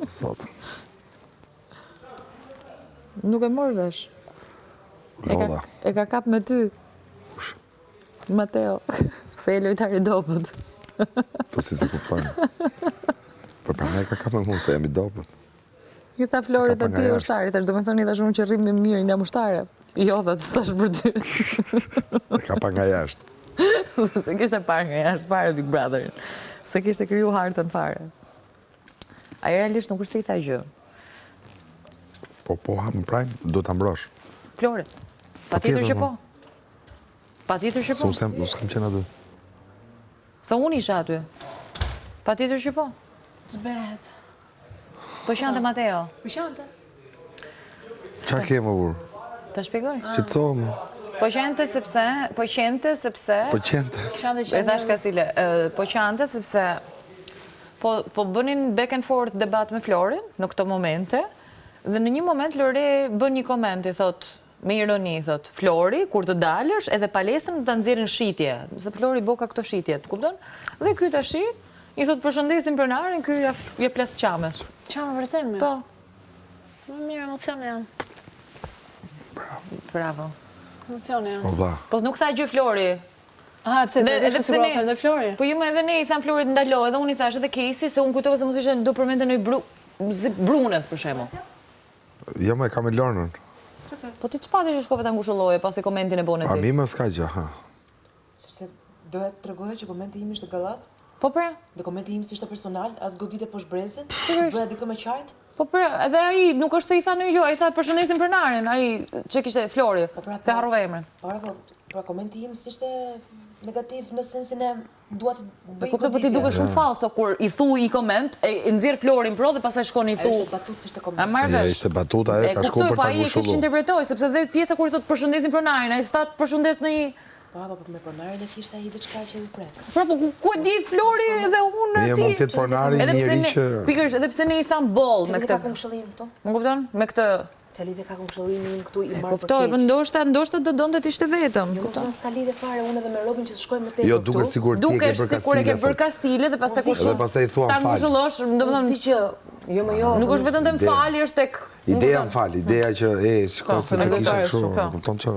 Sot. Nuk e mor vesh. Loda. E ka kap me ty. Mateo. Se e lojtari dobët. Po si se kuptojnë. Po pra me ka kap me mu, se jam I dobët. I tha Florit e ti ushtari, thash do me thoni tash unë që rrim me mirë nga ushtare. Jo, dhe të stash për ty. E ka pa nga jashtë. Se kishte parë nga jashtë fare Big Brotherin. Se kishte kriju hartën fare. A realisht nuk është se I tha gjë. Po hapë në prajmë, do të mbrosh. Flori, pa tjetër që po. Pa tjetër që po. Se unë s'kam qenë aty. Sa unë isha aty. Pa tjetër që po. Të behet. Po shante Mateo. Po shante. Qa ke më burë? Të shpjegoj. Qëtësohë. Po qente sepse... Po qente. E thash Kastile, po qante sepse po bënin back and forth debat me Florin në këto momente dhe në një moment Lore bën një koment I thot me ironi thot Flori kur të dalësh edhe palestrën të nxjerrin shitje se Flori boka këto shitjet kupton dhe ky tash I thot përshëndesim pronarin ky ja plas qames Qamë vërtet me? Po Më mirë emocione janë. Bravo Emocione janë. Po dha. Po nuk tha gjë Flori. Aha, pse edhe pse ne Flori? Po ju më edhe ne I tham Florit ndalo edhe unë I thash edhe Kesi se unë kujtova se mos ishte do përmendte në Brunes për shembull. Jo më kam me Lornën. Po ti çfarë që shkove ta ngushëlloje pasi komentin e bën A ti? mi më s'ka gjë, ha. Sepse doja të tregoja që komenti im ishte gallat. Po pra, Dhe komenti im s'ishte personal, as godite poshtë brezin. Bëja dikë me qajt. po pra, edhe ai nuk është se I tha ndonjë gjë, ai tha përshëndesim pronarin, ai që kishte Flori, se harrova emrin. Pra komenti im s'ishte negativ në sensin e dua të bëj Po ti duke shumë fallso kur I thu I koment, e nxjerr Florin pro dhe pastaj shkon I thu. Ishte batut s'ishte koment. A marr vesh? Ishte batuta e ka shku për po ta ai e keq ngushëllu. interpretoi sepse dhe pjesa kur I thot përshëndesim pronarin, ai s'ta përshëndes në një Po me pronarin e kishte ai diçka që U prek. Pra, po ku e di Flori dhe unë Një mund tjetë pronari njëri që... Pikërisht, edhe pse ne I tham boll me Çeli këtë. ka kumshëllim këtu. Më kupton? Me këtë. Çeli dhe ka kumshëllimin im këtu I marr për Kuptoj, po ndoshta do donte të ishte vetëm. Kupton s'ka lidhje fare unë edhe me Robin që shkojmë më tepër. Jo, duke sigur ti e ke bërë Dukesh sikur e ke bërë Kastile dhe pastaj kush. Edhe pastaj I thuam Ta fal. ngushëllosh, domethënë Që jo më jo. nuk është vetëm të më fali, është tek Ideja më fal, ideja që shko se se kisha kështu, kupton që...